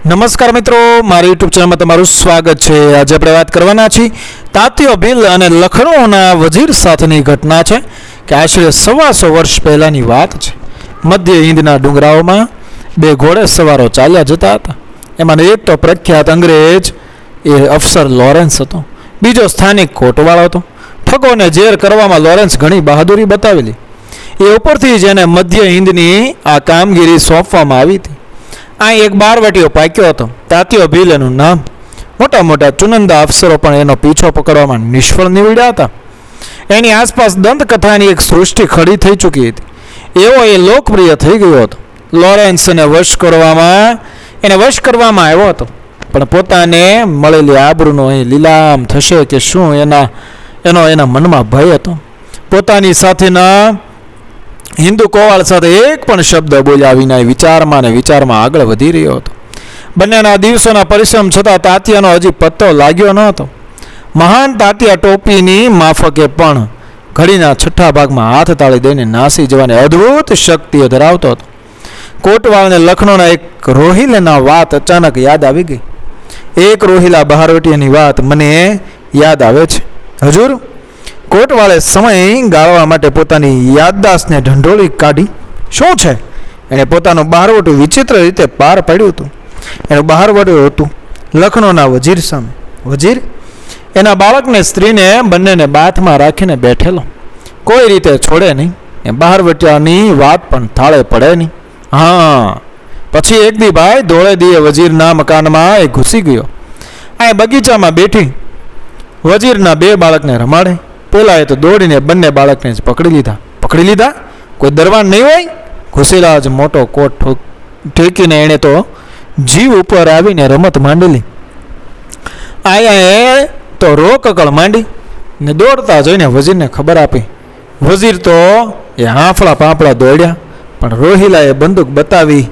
નમસ્કાર મિત્રો, મારી યુટ્યુબ ચેનલમાં તમારું સ્વાગત છે। આજે આપણે વાત કરવાના છીએ તાત્યો ભીલ અને લખનૌના વજીર સાથેની ઘટના છે કે આશરે 125 વર્ષ પહેલાની વાત છે। મધ્ય હિંદના ડુંગરાઓમાં બે ઘોડે સવારો ચાલ્યા જતા હતા। એમાં એક તો પ્રખ્યાત અંગ્રેજ એ અફસર લોરેન્સ હતો, બીજો સ્થાનિક કોટવાળો હતો। ઠગોને ઝેર કરવામાં લોરેન્સ ઘણી બહાદુરી બતાવેલી, એ ઉપરથી જ એને મધ્ય હિંદની આ કામગીરી સોંપવામાં આવી હતી। આ એક બારવટીયો પાક્યો હતો, તાત્યો ભીલ એનું નામ। મોટા મોટા ચુનંદા અફસરો પણ એનો પીછો પકડવામાં નિષ્ફળ નીવડ્યા હતા। એની આસપાસ દંતકથાની એક સૃષ્ટિ ખડી થઈ ચૂકી હતી, એવો એ લોકપ્રિય થઈ ગયો હતો। લોરેન્સને વશ કરવામાં આવ્યો હતો, પણ પોતાને મળેલી આબરૂનો અહીં લીલામ થશે કે શું એના મનમાં ભય હતો। પોતાની સાથેના હિન્દુ કોવાળ સાથે એક પણ શબ્દ બોલ્યા વિના વિચારમાં આગળ વધી રહ્યો હતો। બંનેના દિવસોના પરિશ્રમ છતાં તાત્યાનો હજી પત્તો લાગ્યો ન હતો। મહાન તાત્યા ટોપીની માફકે પણ ઘડીના છઠ્ઠા ભાગમાં હાથ તાળી દઈને નાસી જવાની અદ્ભુત શક્તિ ધરાવતો હતો। કોટવાળને લખનૌના એક રોહિલાના વાત અચાનક યાદ આવી ગઈ। એક રોહિલા બહારવટીયાની વાત મને યાદ આવે છે હજુર। કોટવાળે સમય ગાળવા માટે પોતાની યાદદાસ્તને ઢંઢોળી કાઢી। શું છે? એણે પોતાનું બહારવટું વિચિત્ર રીતે પાર પાડ્યું હતું। એનું બહારવટું હતું લખનૌના વજીર સામે। વજીર એના બાળકને, સ્ત્રીને બંનેને બાથમાં રાખીને બેઠેલો, કોઈ રીતે છોડે નહીં। એ બહારવટિયાની વાત પણ થાળે પડે નહીં। હા, પછી એક દી ભાઈ ધોળે દીએ વજીરના મકાનમાં એ ઘૂસી ગયો। આ બગીચામાં બેઠી વજીરના બે બાળકને રમાડે। પેલા એ તો દોડીને બંને બાળકને જ પકડી લીધા। કોઈ દરવાન નહીં હોય। ઘૂસેલા જ મોટો કોટ ઠેકીને એણે તો જીવ ઉપર આવીને રમત માંડેલી। આયા તો રોકકળ માંડી ને દોડતા જોઈને વજીરને ખબર આપી। વજીર તો એ હાંફળા પાંપળા દોડ્યા, પણ રોહિલાએ બંદૂક બતાવી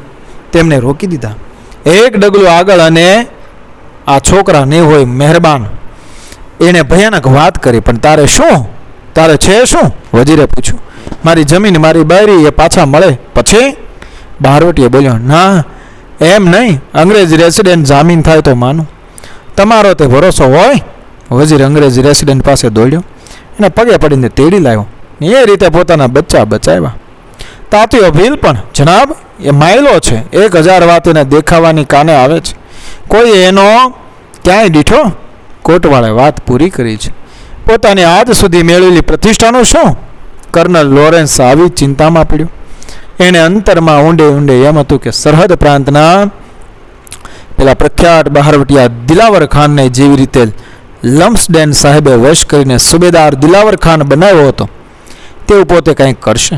તેમને રોકી દીધા। એક ડગલું આગળ અને આ છોકરા નહીં હોય મહેરબાન, એણે ભયાનક વાત કરી। પણ તારે છે શું? વજીરે પૂછ્યું। મારી જમીન, મારી બાયરી એ પાછા મળે પછી? બહારવટીએ બોલ્યો, ના એમ નહીં, અંગ્રેજ રેસિડેન્ટ જામીન થાય તો માનું, તમારો તે ભરોસો હોય? વજીર અંગ્રેજ રેસિડેન્ટ પાસે દોડ્યો, એને પગે પડીને તેડી લાવ્યો, એ રીતે પોતાના બચ્ચા બચાવ્યા। તાત્યો ભીલ પણ, જનાબ એ માયલો છે, 1000 વાત એને દેખાવાની કાને આવે છે, કોઈ એનો ક્યાંય દીઠો? કોટવાળે વાત પૂરી કરી છે। પોતાની આજ સુધી મેળવેલી પ્રતિષ્ઠાનું શું? કર્નલ લોરેન્સ આવી ચિંતામાં પડ્યો। એણે અંતરમાં ઊંડે એમ હતું કે સરહદ પ્રાંતના પેલા પ્રખ્યાત બહારવટિયા દિલાવર ખાનને જેવી રીતે લમ્સડેન સાહેબે વશ કરીને સુબેદાર દિલાવર ખાન બનાવ્યો હતો, તેવું પોતે કંઈક કરશે।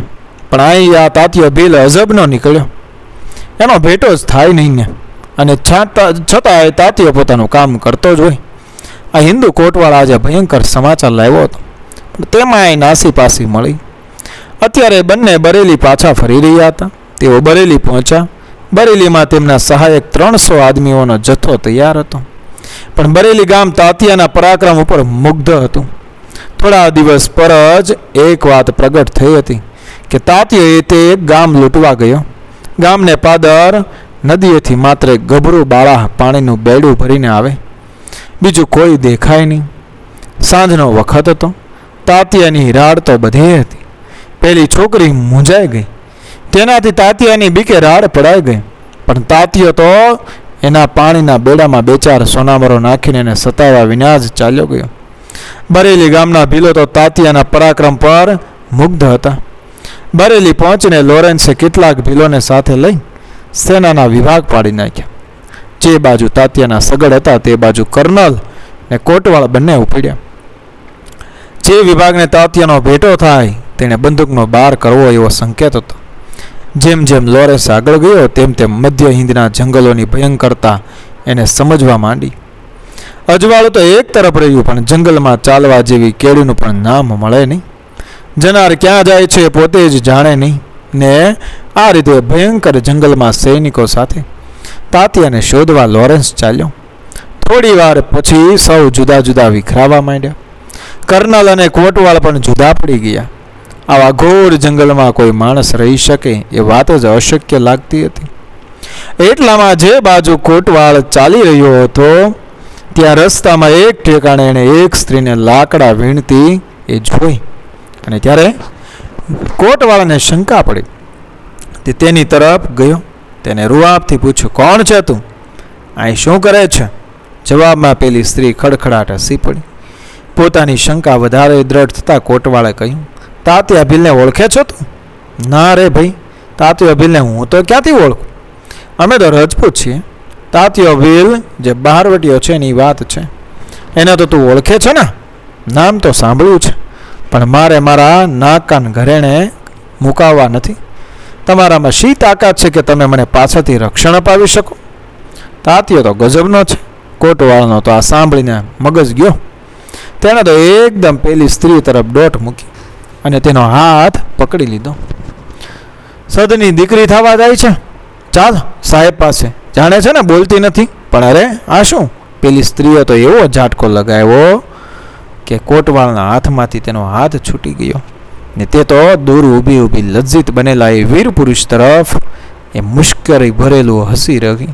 પણ અહીં આ તાત્યો ભીલ અજબનો નીકળ્યો, એનો ભેટો જ થાય નહીં ને, અને છતાં તાત્યો પોતાનું કામ કરતો જ હોય। આ હિન્દુ કોટવાળા આજે ભયંકર સમાચાર લાવ્યો હતો, પણ તેમાં એ નાસી પાસી મળી। અત્યારે બંને બરેલી પાછા ફરી રહ્યા હતા। તેઓ બરેલી પહોંચ્યા। બરેલીમાં તેમના સહાયક 300 આદમીઓનો જથ્થો તૈયાર હતો, પણ બરેલી ગામ તાત્યાના પરાક્રમ ઉપર મુગ્ધ હતું। થોડા દિવસ પર જ એક વાત પ્રગટ થઈ હતી કે તાત્યો તે એક ગામ લૂંટવા ગયો। ગામને પાદર નદીએથી માત્ર ગભરું બાળા પાણીનું બેડું ભરીને આવે, બીજું કોઈ દેખાય નહીં। સાંજનો વખત હતો। તાત્યાની રાડ તો બધે હતી। પેલી છોકરી મૂંઝાઈ ગઈ, તેનાથી તાત્યાની બીકે રાડ પડાઈ ગઈ, પણ તાત્યો તો એના પાણીના બેડામાં 2-4 સોનામરો નાખીને એને સતાવ્યા વિના જ ચાલ્યો ગયો। બરેલી ગામના ભીલો તો તાત્યાના પરાક્રમ પર મુગ્ધ હતા। બરેલી પહોંચીને લોરેન્સે કેટલાક ભીલોને સાથે લઈ સેનાના વિભાગ પાડી નાખ્યા। જે બાજુ તાત્યાના સગડ હતા તે બાજુ કર્નલ ને કોટવાળ બંને ઉપડ્યા। જે વિભાગને તાત્યાનો ભેટો થાય તેણે બંદૂકનો બાર કરવો એવો સંકેત હતો। જેમ જેમ લોરેન્સ આગળ ગયો તેમ મધ્ય હિંદના જંગલોની ભયંકરતા એને સમજવા માંડી। અજવાળું તો એક તરફ રહ્યું, પણ જંગલમાં ચાલવા જેવી કેળીનું પણ નામ મળે નહીં। જનાર ક્યાં જાય છે પોતે જ જાણે નહીં, ને આ રીતે ભયંકર જંગલમાં સૈનિકો સાથે તાત્યાને શોધવા લોરેન્સ ચાલ્યો। થોડી વાર પછી સૌ જુદા જુદા વિખરાવા માંડ્યા। કર્નલ અને કોટવાળ પણ જુદા પડી ગયા। આવા ઘોર જંગલમાં કોઈ માણસ રહી શકે એ વાત જ અશક્ય લાગતી હતી। એટલામાં જે બાજુ કોટવાળ ચાલી રહ્યો હતો ત્યાં રસ્તામાં એક ઠેકાણે એણે એક સ્ત્રીને લાકડા વીણતી એ જોઈ, અને ત્યારે કોટવાળાને શંકા પડી. તે તેની તરફ ગયો, તેને રૂઆબથી પૂછ્યું, કોણ છે તું? અહીં શું કરે છે? જવાબમાં પેલી સ્ત્રી ખડખડાટ હસી પડી. પોતાની શંકા વધારે દ્રઢ થતાં કોટવાળે કહ્યું, તાત્યા ભીલને ઓળખે છો તું? ના રે ભાઈ, તાત્યા ભીલને હું તો ક્યાંથી ઓળખું? અમે તો રજપૂત છીએ. તાત્યો ભીલ જે બહારવટીયો છે એની વાત છે. એને તો તું ઓળખે છે ને? નામ તો સાંભળ્યું છે, પણ મારે મારા નાક કાન ઘરેણે મુકાવવા નથી. તમારામાં શી તાકાત છે કે તમે મને પાછળથી રક્ષણ અપાવી શકો? તાત્યો તો ગજબનો છે. કોટવાળાનો તો આ સાંભળીને મગજ ગયો. તેણે તો એકદમ પેલી સ્ત્રી તરફ દોટ મૂકી અને તેનો હાથ પકડી લીધો. સદની દીકરી થવા જાય છે, ચાલ સાહેબ પાસે. જાણે છે ને બોલતી નથી, પણ અરે આ શું? પેલી સ્ત્રીએ તો એવો ઝાટકો લગાવ્યો કે કોટવાળના હાથમાંથી તેનો હાથ છૂટી ગયો ને તે તો દૂર ઊભી ઊભી લજ્જિત બનેલા એ વીર પુરુષ તરફ એ મુશ્કેલી ભરેલું હસી રહી.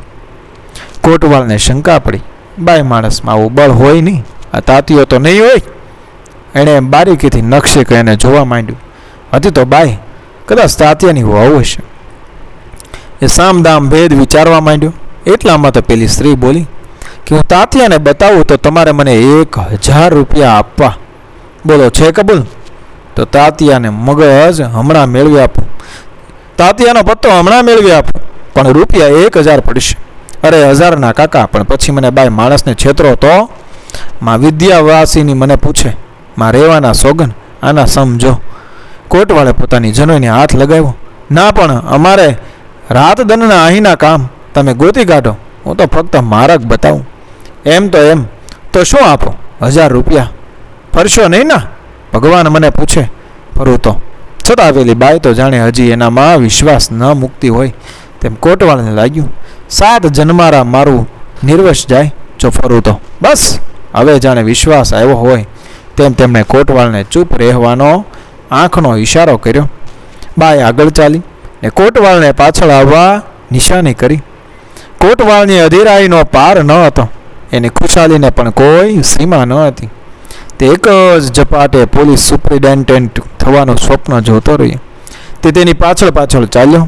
કોટવાળને શંકા પડી, બાય માણસમાં આવું બળ હોય નહીં, આ તાતીઓ તો નહીં હોય. એણે બારીકીથી નકશે કે એને જોવા માંડ્યું. હતી તો બાય, કદાચ તાતિયાની વહુ હશે. એ સામદામ ભેદ વિચારવા માંડ્યો. એટલામાં તો પેલી સ્ત્રી બોલી કે હું તાતિયાને બતાવું તો તમારે મને 1000 રૂપિયા આપવા. બોલો છે કબૂલ? તો તાતિયાને મગજ હમણાં મેળવી આપું, તાતિયાનો પત્તો હમણાં મેળવી આપું, પણ રૂપિયા 1000 પડશે. અરે 1000 ના કાકા, પણ પછી મને બાય માણસને છેતરો તો? માં વિદ્યાવાસીની મને પૂછે, માં રહેવાના સોગન, આના સમજો. કોટવાળે પોતાની જનોઈને હાથ લગાવ્યો. ના, પણ અમારે રાત દનના અહીંના કામ તમે ગોતી કાઢો, હું તો ફક્ત માર્ગ બતાવું. એમ તો શું આપો? 1000 રૂપિયા. ફરશો નહીં ના? ભગવાન મને પૂછે ફરું તો. છતાં પેલી બાઈ તો જાણે હજી એનામાં વિશ્વાસ ન મૂકતી હોય તેમ કોટવાળને લાગ્યું. 7 જન્મારા મારું નિર્વશ જાય જો ફરું તો. બસ હવે જાણે વિશ્વાસ આવ્યો હોય તેમ તેમણે કોટવાળને ચૂપ રહેવાનો આંખનો ઈશારો કર્યો. બાઈ આગળ ચાલી ને કોટવાળને પાછળ આવવા નિશાની કરી. કોટવાળની અધીરાઈનો પાર ન હતો, એની ખુશાલીને પણ કોઈ સીમા ન હતી. તે એક જ ઝપાટે પોલીસ સુપ્રિન્ટેન્ડન્ટ થવાનું સ્વપ્ન જોતો રહ્યો. તે તેની પાછળ ચાલ્યો.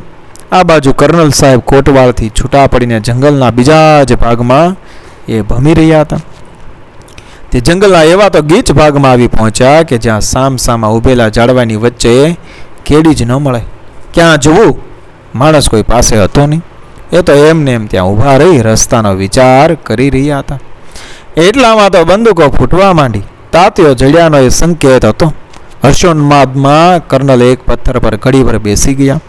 આ બાજુ કર્નલ સાહેબ કોટવાળથી છૂટા પડીને જંગલના બીજા જ ભાગમાં એ ભમી રહ્યા હતા. તે જંગલના એવા તો ગીચ ભાગમાં આવી પહોંચ્યા કે જ્યાં સામસામા ઊભેલા ઝાડવાની વચ્ચે કેડી જ ન મળે. ક્યાં જવું? માણસ કોઈ પાસે હતો નહીં. એ તો એમને એમ ત્યાં ઊભા રહી રસ્તાનો વિચાર કરી રહ્યા હતા. એટલામાં તો બંદૂકો ફૂટવા માંડી. તાત્યો જડ્યાનો એ સંકેત હતો. હર્ષોન્માદમાં કર્નલ એક પથ્થર પર ઘડીભર બેસી ગયા.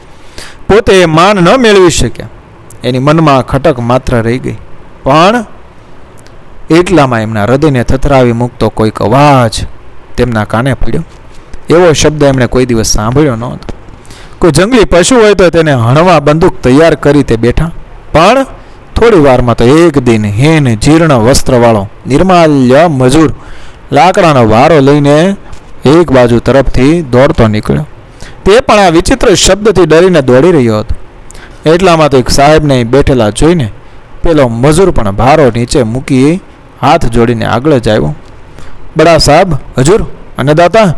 પોતે એ માન ન મેળવી શક્યા. એની મનમાં ખટક માત્ર રહી ગઈ. પણ એટલામાં એમના હૃદયને થથરાવી મૂકતો કોઈક અવાજ તેમના કાને પડ્યો. એવો શબ્દ એમણે કોઈ દિવસ સાંભળ્યો નહોતો. કોઈ જંગલી પશુ હોય તો તેને હણવા બંદૂક તૈયાર કરી તે બેઠા. પણ થોડી વારમાં તો એક દિન હેન જીર્ણ વસ્ત્રવાળો નિર્માલ્ય મજૂર લાકડાનો વારો લઈને એક બાજુ તરફથી દોડતો નીકળ્યો. તે પણ આ વિચિત્ર શબ્દથી ડરીને દોડી રહ્યો હતો. એટલામાં તો એક સાહેબને બેઠેલા જોઈને પેલો મજૂર પણ ભારો નીચે મૂકી હાથ જોડીને આગળ જ આવ્યો. બડા સાહેબ, હજુર, અન્નદાતા,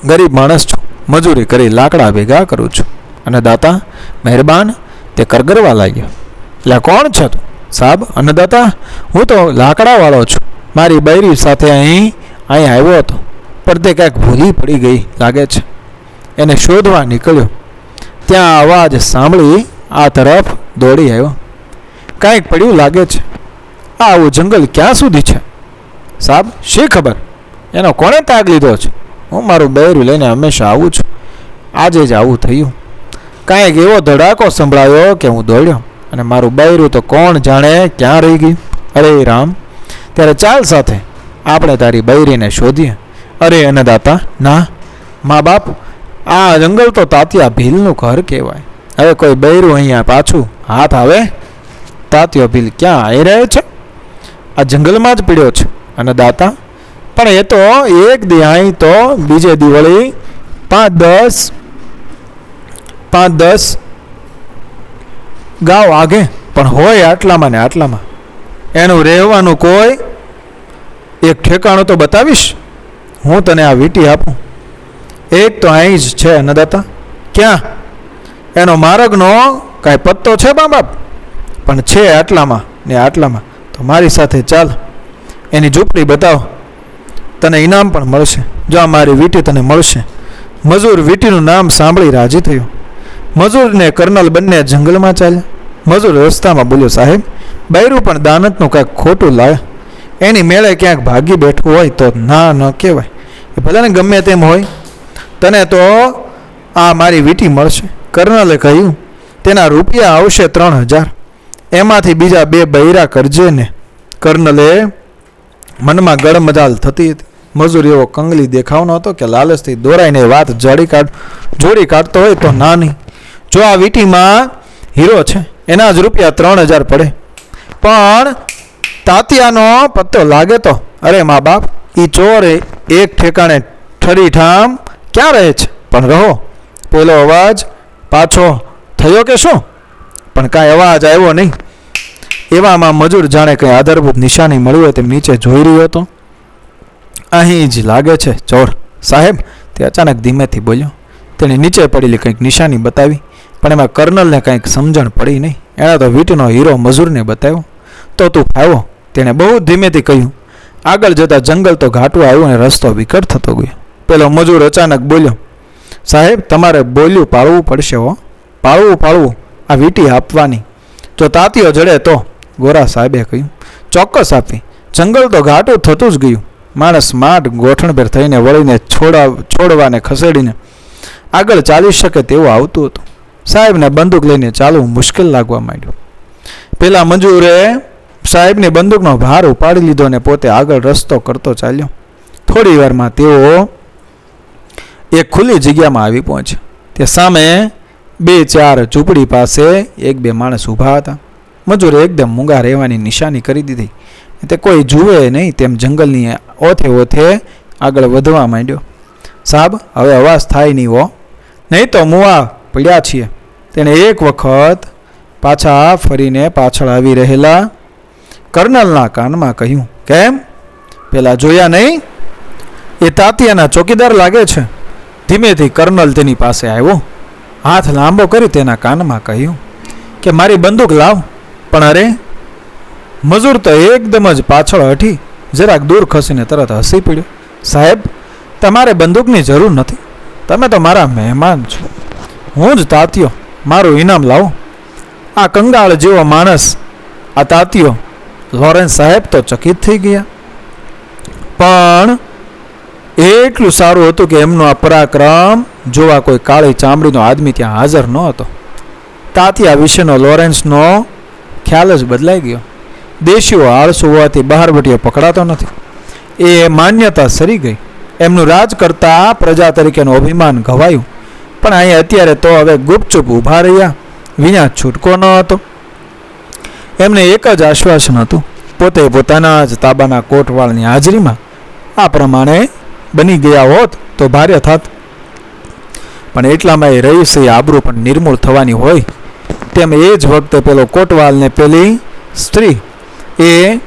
ગરીબ માણસ છું, મજૂરી કરી લાકડા ભેગા કરું છું. અન્નદાતા, મહેરબાન. તે કરગરવા લાગ્યો. એટલે કોણ છે તું? સાહેબ, અન્નદાતા, હું તો લાકડાવાળો છું. મારી બૈરી સાથે અહીં આવ્યો હતો, પણ તે કંઈક ભૂલી પડી ગઈ લાગે છે. એને શોધવા નીકળ્યો. ત્યાં અવાજ સાંભળી આ તરફ દોડી આવ્યો. કાંઈક પડ્યું લાગે છે. આવું જંગલ ક્યાં સુધી છે? સાહેબ, શી ખબર? એનો કોણે તાગ લીધો છે? હું મારું બૈરું લઈને હંમેશા આવું છું. આજે જ આવું થયું. કાંઈક એવો ધડાકો સંભળાયો કે હું દોડ્યો, અને મારું બૈરું તો કોણ જાણે ક્યાં રહી ગયું. અરે રામ, ત્યારે ચાલ સાથે આપણે તારી બૈરીને શોધીએ. અરે અન્નદાતા, ના, મા બાપ, આ જંગલ તો તાત્યા ભીલનું ઘર કહેવાય. હવે કોઈ બૈરું અહીંયા પાછું હાથ આવે? તાત્યો ભીલ ક્યાં આવી રહ્યો છે? આ જંગલમાં જ પીડ્યો છે અન્નદાતા. પણ એ તો એક દી અહીં તો બીજે દિવાળી 5-10 ગાવ આગે, પણ હોય આટલામાં ને આટલામાં. એનું રહેવાનું કોઈ એક ઠેકાણું તો બતાવીશ. હું તને આ વીંટી આપું. એક તો અહીં જ છે અન્નદાતા. ક્યાં? એનો માર્ગનો કાંઈ પત્તો છે મા બાપ? પણ છે આટલામાં ને આટલામાં. તો મારી સાથે ચાલ, એની ઝૂંપડી બતાવ, તને ઇનામ પણ મળશે. જો આ મારી વીંટી તને મળશે. મજૂર વીંટીનું નામ સાંભળી રાજી થયો. મજૂર ને કર્નલ બંને જંગલમાં ચાલ્યા. મજૂર રસ્તામાં બોલ્યો, સાહેબ, બૈરું પણ દાનતનું કાંઈક ખોટું લાવે. એની મેળે ક્યાંક ભાગી બેઠવું હોય તો ના ન કહેવાય. એ ભલે ને ગમે તેમ હોય, તને તો આ મારી વીંટી મળશે. કર્નલે કહ્યું, તેના રૂપિયા આવશે 3000, એમાંથી બીજા 2 બૈરા કરજે ને. કર્નલે મનમાં ગળમજાલ થતી હતી. મજૂર એવો કંગલી દેખાવનો હતો કે લાલચથી દોરાઈને વાત જોડી કાઢતો હોય તો ના નહીં. જો આ વીંટીમાં હીરો છે, એના જ રૂપિયા 3000 પડે. પણ તાતિયાનો પત્તો લાગે તો, અરે મા બાપ, એ ચોર એક ઠેકાણે ઠરીઠામ ક્યાં રહે છે? પણ રહો. પેલો અવાજ પાછો થયો કે શું? પણ કાંઈ અવાજ આવ્યો નહીં. એવામાં મજૂર જાણે કંઈ આધારભૂત નિશાની મળી હોય તેમ નીચે જોઈ રહ્યો હતો. અહીં જ લાગે છે ચોર, સાહેબ, તે અચાનક ધીમેથી બોલ્યો. તેણે નીચે પડેલી કંઈક નિશાની બતાવી, પણ એમાં કર્નલને કંઈક સમજણ પડી નહીં. એણે તો વીંટીનો હીરો મજૂરને બતાવ્યો. તો તું ફાવો, તેણે બહુ ધીમેથી કહ્યું. આગળ જતાં જંગલ તો ઘાટું આવ્યું અને રસ્તો વિકટ થતો ગયો. પેલો મજૂર અચાનક બોલ્યો, સાહેબ, તમારે બોલ્યું પાળવું પડશે હો. પાળવું, આ વીંટી આપવાની. જો તાતીઓ જડે તો, ગોરા સાહેબે કહ્યું. ચોક્કસ આપી. જંગલ તો ઘાટું થતું જ ગયું. માણસ માટ ગોઠણભેર થઈને વળીને છોડવાને ખસેડીને આગળ ચાલી શકે તેવું આવતું હતું. સાહેબને બંદૂક લઈને ચાલવું મુશ્કેલ લાગવા માંડ્યું. પેલા મજૂરે સાહેબની બંદૂકનો ભાર ઉપાડી લીધો અને પોતે આગળ રસ્તો કરતો ચાલ્યો. થોડી વારમાં તેઓ એક ખુલ્લી જગ્યામાં આવી પહોંચ્યા. તે સામે 2-4 ઝૂંપડી પાસે 1-2 માણસ ઊભા હતા. મજૂરે એકદમ મૂંગા રહેવાની નિશાની કરી દીધી. તે કોઈ જુએ નહીં તેમ જંગલની ઓથે આગળ વધવા માંડ્યો. સાહેબ, હવે અવાજ થાય નહીં હો, નહીં તો મુવા પડ્યા છીએ. તેણે એક વખત પાછા ફરીને પાછળ આવી રહેલા કર્નલના કાનમાં કહ્યું, કેમ? પેલા જોયા નહીં? એ તાતિયાના ચોકીદાર લાગે છે. ધીમેથી કર્નલ તેની પાસે આવ્યો. હાથ લાંબો કરી તેના કાનમાં કહ્યું કે મારી બંદૂક લાવ. પણ અરે, મજૂર તો એકદમ જ પાછળ હટી જરાક દૂર ખસીને તરત હસી પડ્યો. સાહેબ, તમારે બંદૂકની જરૂર નથી. તમે તો મારા મહેમાન છો. હું જ તાત્યો. મારું ઇનામ લાવો. આ કંગાળ જેવો માણસ, આ તાત્યો. લોરેન્સ સાહેબ તો ચકિત થઈ ગયા. પણ એટલું સારું હતું કે એમનો આ પરાક્રમ જોવા કોઈ કાળી ચામડીનો આદમી ત્યાં હાજર ન હતો. તાત્યા વિશેનો લોરેન્સનો ખ્યાલ જ બદલાઈ ગયો. દેશીઓ આળસુ હોવાથી બહાર બટીએ પકડાતો નથી, એ માન્યતા સરી ગઈ. એમનું રાજ કરતા પ્રજા તરીકેનું અભિમાન ઘવાયું. પણ અહીંયા અત્યારે તો હવે ગુપચુપ ઊભા રહ્યા વિના છૂટકો ન હતો. એમને એક જ આશ્વાસન હતું, પોતે પોતાના જ તાબાના કોટવાળની હાજરીમાં આ પ્રમાણે બની ગયા હોત તો ભારે થાત. પણ એટલામાં એ રહીશે આબરૂ પણ નિર્મૂળ થવાની હોય તેમ એ જ વખતે પેલો કોટવાલ ને પેલી સ્ત્રી એ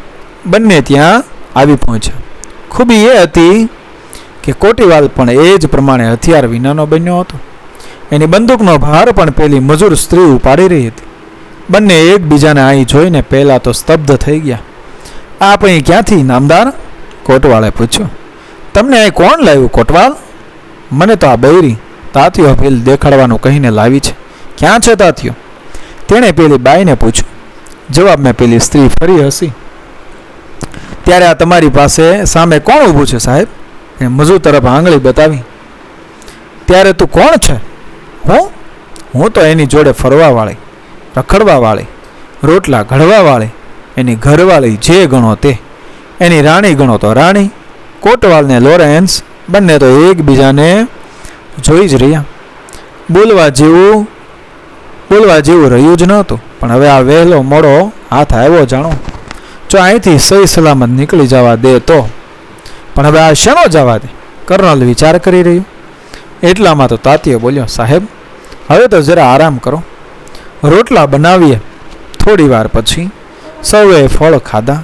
બંને ત્યાં આવી પહોંચ્યા. ખૂબી એ હતી કે કોટીવાલ પણ એ જ પ્રમાણે હથિયાર વિનાનો બન્યો હતો. એની બંદૂકનો ભાર પણ પેલી મજૂર સ્ત્રી ઉપાડી રહી હતી. બંને એકબીજાને અહીં જોઈને પહેલાં તો સ્તબ્ધ થઈ ગયા. આપ અહીં ક્યાંથી નામદાર? કોટવાળે પૂછ્યું. તમને અહીં કોણ લાવ્યું કોટવાલ? મને તો આ બૈરી તાતીઓ ભીલ દેખાડવાનું કહીને લાવી છે. ક્યાં છે તાતીઓ? તેણે પેલી બાઈને પૂછ્યું. જવાબમાં પેલી સ્ત્રી ફરી હસી. ત્યારે આ તમારી પાસે સામે કોણ ઊભું છે સાહેબ? એ મજૂર તરફ આંગળી બતાવી. ત્યારે તું કોણ છે? હું તો એની જોડે ફરવાવાળી, રખડવાવાળી, રોટલા ઘડવાવાળી, એની ઘરવાળી જે ગણો તે, એની રાણી ગણો તો રાણી. કોટવાલ ને લોરેન્સ બંને તો એકબીજાને જોઈ જ રહ્યા. બોલવા જેવું રહ્યું જ નહોતું. પણ હવે આ વહેલો મોડો હાથ આવ્યો જાણો. જો અહીંથી સહી સલામત નીકળી જવા દે તો. પણ હવે આ શેનો જવા દે? કર્નલ વિચાર કરી રહ્યો. એટલામાં તો તાતીએ બોલ્યો, સાહેબ હવે તો જરા આરામ કરો. રોટલા બનાવીએ. થોડી વાર પછી સૌએ ફળ ખાધા.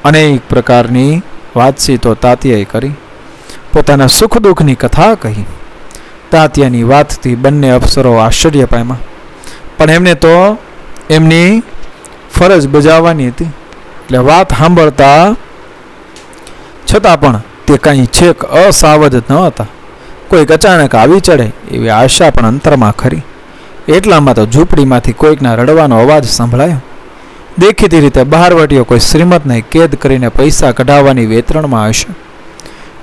અનેક પ્રકારની વાતચીતો તાત્યાએ કરી. પોતાના સુખ દુઃખની કથા કહી. તાત્યાની વાતથી બંને અપ્સરો આશ્ચર્ય પામ્યા, પણ એમને તો એમની ફરજ બજાવવાની હતી એટલે વાત સાંભળતા છતાં પણ તે કાંઈ છેક અસાવધ ન હતા. કોઈક અચાનક આવી ચડે એવી આશા પણ અંતરમાં ખરી. એટલામાં તો ઝૂંપડીમાંથી કોઈકના રડવાનો અવાજ સંભળાયો. દેખીતી રીતે બહારવટીઓ કોઈ શ્રીમતને કેદ કરીને પૈસા કઢાવવાની વેતરણમાં હશે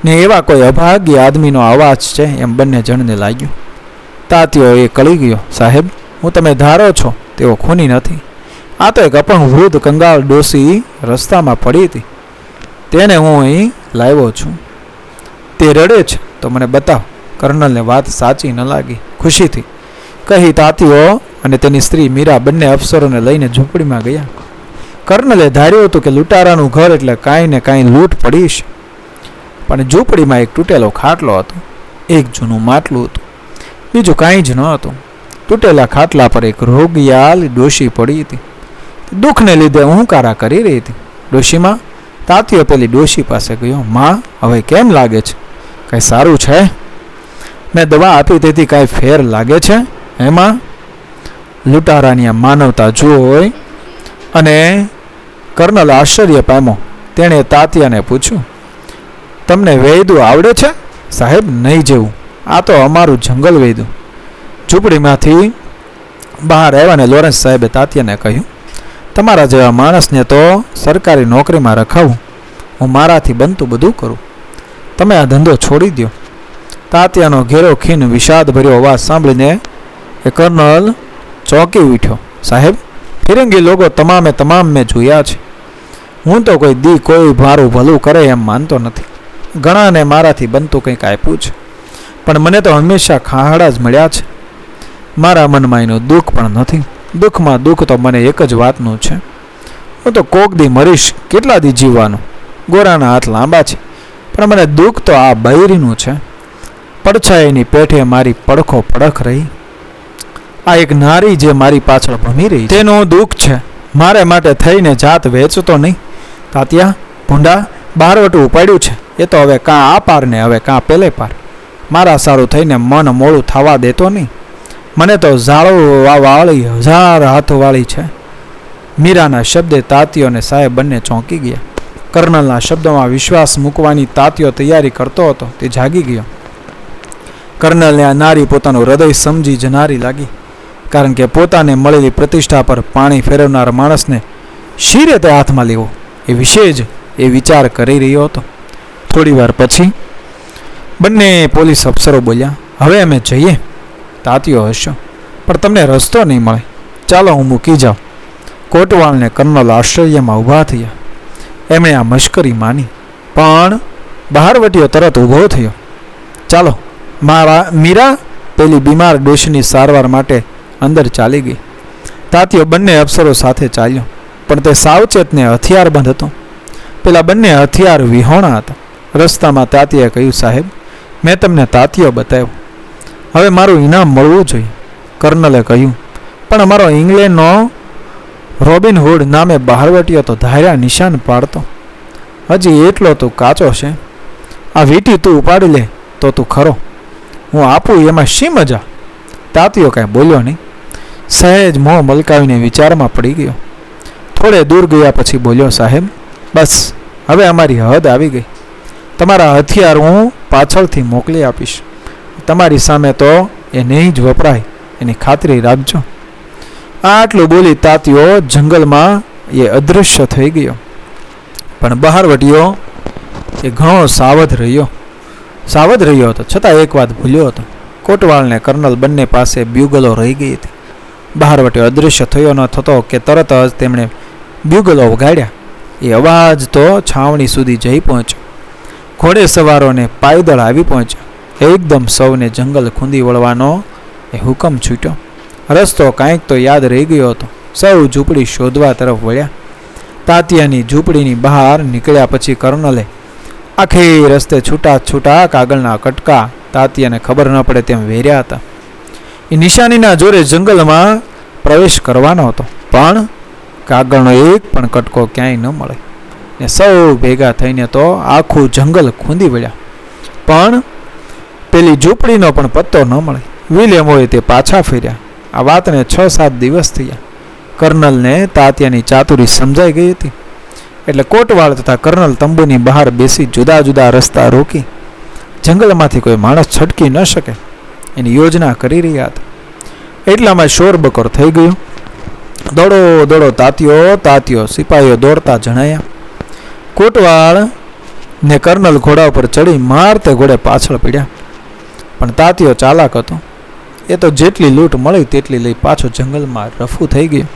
ને એવા કોઈ અભાગ્ય આદમીનો અવાજ છે એમ બંને જણને લાગ્યું. તાત્યો એ કળી ગયો, સાહેબ, હું તમે ધારો છો તેઓ ખૂની નથી. આ તો એક અપંગ વૃદ્ધ કંગાળ ડોસી રસ્તામાં પડી હતી, તેને હું અહીં લાવ્યો છું. તે રડે છે તો મને બતાવ. કર્નલને વાત સાચી ન લાગી. ખુશીથી કહી તાત્યો અને તેની સ્ત્રી મીરા બંને અફસરોને લઈને ઝૂંપડીમાં ગયા. કર્નલે ધાર્યું હતું કે લૂંટારાનું ઘર એટલે કાંઈ ને કાંઈ લૂંટ પડી છે, પણ ઝૂંપડીમાં એક તૂટેલો ખાટલો હતો, એક જૂનું માટલું હતું, બીજું કાંઈ જ ન હતું. તૂટેલા ખાટલા પર એક રોગિયાલ ડોશી પડી હતી. દુઃખને લીધે હુંકારા કરી રહી હતી. ડોશીમાં તાત્યો પેલી ડોશી પાસે ગયો. માં, હવે કેમ લાગે છે? કાંઈ સારું છે? મેં દવા આપી તેથી કાંઈ ફેર લાગે છે એમાં? લૂંટારાની આ માનવતા જોઈ અને કર્નલ આશ્ચર્ય પામ્યો. તેણે તાત્યાને પૂછ્યું, તમને વૈદું આવડે છે? સાહેબ, નહીં જેવું. આ તો અમારું જંગલ વૈદું. ઝૂંપડીમાંથી બહાર આવ્યા ને લોરેન્સ સાહેબે તાત્યાને કહ્યું, તમારા જેવા માણસને તો સરકારી નોકરીમાં રખાવું. હું મારાથી બનતું બધું કરું. તમે આ ધંધો છોડી દો. તાત્યાનો ઘેરો ખીન વિષાદભર્યો અવાજ સાંભળીને એ કર્નલ ચોંકી ઉઠ્યો. સાહેબ, ફિરંગી લોકો તમામે તમામ મેં જોયા છે. હું તો કોઈ મારું ભલું કરે એમ માનતો નથી. ઘણાને મારાથી બનતું કંઈક આપ્યું છે, પણ મને તો હંમેશા ખાહડા જ મળ્યા છે. મારા મનમાં એનું દુઃખ પણ નથી. દુઃખમાં દુઃખ તો મને એક જ વાતનું છે. હું તો કોક દી મરીશ, કેટલા દી જીવવાનું? ગોરાના હાથ લાંબા છે, પણ મને દુઃખ તો આ બૈરીનું છે. પડછાયાની પેઠે મારી પડખો પડખ રહી. આ એક નારી જે મારી પાછળ ભમી રહી, તેનું દુઃખ છે. મારે માટે થઈને જાત વેચતો નહીં. તાત્યા, ભૂંડા, બહારવટું ઉપાડ્યું છે એ તો હવે કાં આ પાર ને હવે કાં પેલે પાર. મારા સારું થઈને મન મોડું થવા દેતો નહીં. મને તો ઝાડવાવાળી 1000 હાથવાળી છે. મીરાના શબ્દે તાત્યો અને સાહેબ બંને ચોંકી ગયા. કર્નલના શબ્દોમાં વિશ્વાસ મૂકવાની તાત્યો તૈયારી કરતો હતો તે જાગી ગયો. કર્નલને આ નારી પોતાનું હૃદય સમજી જનારી લાગી, કારણ કે પોતાને મળેલી પ્રતિષ્ઠા પર પાણી ફેરવનાર માણસને શી રીતે હાથમાં લેવો એ વિશે જ એ વિચાર કરી રહ્યો હતો. થોડી વાર પછી બંને પોલીસ અફસરો બોલ્યા, હવે અમે જઈએ. તાત્યો હસ્યો, પણ તમને રસ્તો નહીં મળે. ચાલો, હું મૂકી જાઉં. કોટવાલને કર્નલ આશ્ચર્યમાં ઊભા થયા. એમણે આ મશ્કરી માની, પણ બહારવટીઓ તરત ઊભો થયો. ચાલો. મીરા પેલી બીમાર ડોશીની સારવાર માટે અંદર ચાલી ગઈ. તાત્યો બંને અફસરો સાથે ચાલ્યો, પણ તે સાવચેતને હથિયારબંધ હતો. પેલા બંને હથિયાર વિહોણા હતા. રસ્તામાં તાત્યાએ કહ્યું, સાહેબ, મેં તમને તાત્યો બતાવ્યો, હવે મારું ઇનામ મળવું જોઈએ. કર્નલે કહ્યું, પણ અમારો ઇંગ્લેન્ડનો રોબિન હુડ નામે બહારવટીયો તો ધાર્યા નિશાન પાડતો. હજી એટલો તું કાચો છે. આ વીંટી તું ઉપાડી લે તો તું ખરો. હું આપું એમાં શી મજા? તાત્યો કાંઈ બોલ્યો નહીં. સહેજ મોં મલકાવીને વિચારમાં પડી ગયો. થોડે દૂર ગયા પછી બોલ્યો, સાહેબ, બસ હવે અમારી હદ આવી ગઈ. તમારા હથિયાર હું પાછળથી મોકલી આપીશ. તમારી સામે તો એ નહીં જ વપરાય એની ખાતરી રાખજો. આટલું બોલી તાત્યો જંગલમાં એ અદૃશ્ય થઈ ગયો. પણ બહારવટીયો એ ઘણો સાવધ રહ્યો હતો, છતાં એક વાત ભૂલ્યો હતો. કોટવાલને કર્નલ બંને પાસે બ્યુગલો રહી ગઈ હતી. બહારવટીયો અદૃશ્ય થયો ન થતો કે તરત જ તેમણે બ્યુગલો વગાડ્યા. એ અવાજ તો છાવણી સુધી જઈ પહોંચ્યો. ઘોડે સવારોને પાયદળ આવી પહોંચ્યા. એકદમ સૌને જંગલ ખૂંદી વળવાનો એ હુકમ છૂટ્યો. રસ્તો કાંઈક તો યાદ રહી ગયો હતો. સૌ ઝૂંપડી શોધવા તરફ વળ્યા. તાત્યાની ઝૂંપડીની બહાર નીકળ્યા પછી કર્નલે આખી રસ્તે છૂટા કાગળના કટકા તાત્યાને ખબર ન પડે તેમ વેર્યા હતા. એ નિશાનીના જોરે જંગલમાં પ્રવેશ કરવાનો હતો, પણ કાગળનો એક પણ કટકો ક્યાંય ન મળે ને સૌ ભેગા થઈને તો આખું જંગલ ખૂંદી વળ્યા, પણ પેલી ઝૂંપડીનો પણ પત્તો ન મળે. વિલિયમોએ તે પાછા ફર્યા. આ વાતને 6-7 દિવસ થયા. કર્નલને તાત્યાની ચાતુરી સમજાઈ ગઈ હતી, એટલે કોટવાળ તથા કર્નલ તંબુની બહાર બેસી જુદા જુદા રસ્તા રોકી જંગલમાંથી કોઈ માણસ છટકી ન શકે એની યોજના કરી રહ્યા હતા. એટલામાં શોરબકોર થઈ ગયો. દોડો દોડો તાત્યો સિપાહીઓ દોડતા જણાયા. કોટવાળ ને કર્નલ ઘોડા ઉપર ચડી મારતે ઘોડે પાછળ પડ્યા, પણ તાત્યો ચાલાક હતો. એ તો જેટલી લૂંટ મળી તેટલી લઈ પાછો જંગલમાં રફુ થઈ ગયો.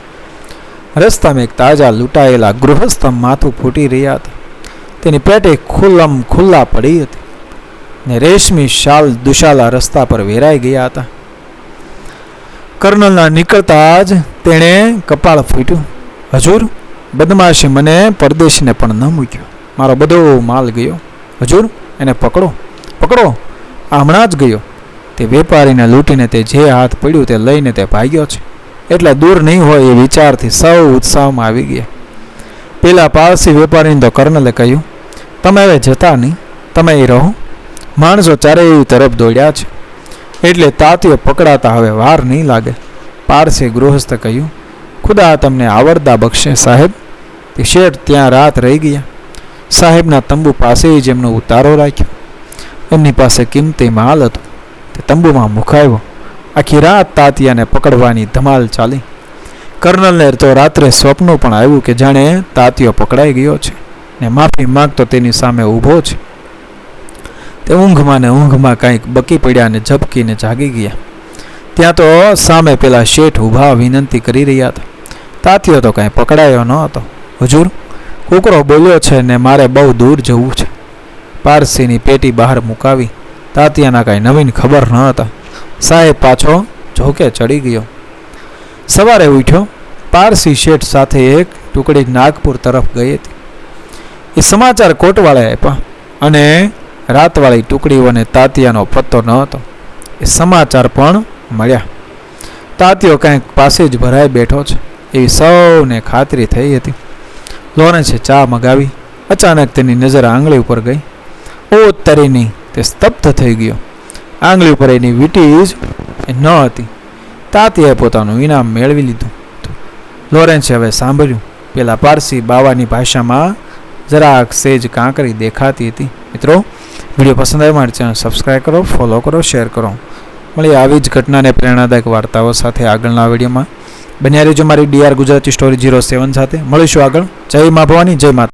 રસ્તામાં એક તાજા લૂંટાયેલા ગૃહસ્થ માથું ફૂટી રહ્યા હતા. તેની પેટે ખુલ્લા પડી હતી ને રેશમી શાલ દુશાલા રસ્તા પર વેરાઈ ગયા હતા. કર્નલના નીકળતા જ તેણે કપાળ ફૂટ્યું. હજૂર, બદમાશી મને પરદેશને પણ ન મૂક્યો. મારો બધો માલ ગયો. હજૂર, એને પકડો. હમણાં જ ગયો. તે વેપારીને લૂંટીને તે જે હાથ પડ્યું તે લઈને તે ભાગ્યો છે. એટલે દૂર નહીં હોય એ વિચારથી સૌ ઉત્સાહમાં આવી ગયા. પેલા પારસી વેપારીને તો કર્નલે કહ્યું, તમે હવે જતા નહીં, તમે અહીં રહો. માણસો ચારેય તરફ દોડ્યા છે, એટલે તાત્યો પકડાતા હવે વાર નહીં લાગે. પારસી ગૃહસ્થ કહ્યું, ખુદા તમને આવરદા બક્ષે સાહેબ. તે શેઠ ત્યાં રાત રહી ગયા. સાહેબના તંબુ પાસે જ એમનો ઉતારો રાખ્યો. એમની પાસે કિંમતી માલ હતો. તે તંબુમાં મુકાયો. આખી રાત તાત્યાને પકડવાની ધમાલ ચાલી. કર્નલને તો રાત્રે સ્વપ્ન પણ આવ્યું કે જાણે તાત્યો પકડાઈ ગયો છે ને માફી માંગતો તેની સામે ઊભો છે. તે ઊંઘમાં કંઈક બકી પડ્યા અને ઝબકીને જાગી ગયા. ત્યાં તો સામે પેલા શેઠ ઊભા વિનંતી કરી રહ્યા હતા. તાત્યો તો કાંઈ પકડાયો ન હતો. હજૂર, કૂકરો બોલ્યો છે ને મારે બહુ દૂર જવું છે. પારસીની પેટી બહાર મુકાવી. તાત્યાના કાંઈ નવીન ખબર ન હતા. સાહેબ પાછો ઝોકે ચડી ગયો. સવારે ઉઠ્યો. પારસી શેઠ સાથે એક ટુકડી નાગપુર તરફ ગઈ હતી. એ સમાચાર કોટવાળે આપ્યા અને રાતવાળી ટુકડીઓને તાત્યાનો પત્તો ન હતો. એ સમાચાર પણ મળ્યા. તાત્યો કંઈક પાસે જ ભરાઈ બેઠો છે એવી સૌને ખાતરી થઈ હતી. લોરેન્સે ચા મગાવી. અચાનક તેની નજર આંગળી ઉપર ગઈ. ઓ તરીની! તે સ્તબ્ધ થઈ ગયો. આંગળી ઉપર એની વીંટી જ ન હતી. તાત્યાએ પોતાનું ઇનામ મેળવી લીધું. લોરેન્સે હવે સાંભળ્યું. પેલા પારસી બાવાની ભાષામાં જરાક સેજ કાંકરી દેખાતી હતી. મિત્રો, વિડીયો પસંદ આવે મારી ચેનલ સબસ્ક્રાઈબ કરો, ફોલો કરો, શેર કરો. મળીએ આવી જ ઘટનાને પ્રેરણાદાયક વાર્તાઓ સાથે આગળના વિડીયોમાં. બન્યા રહેજો મારી DR ગુજરાતી સ્ટોરી 07 સાથે. મળીશું આગળ. જય મા ભવાની, જય માતા.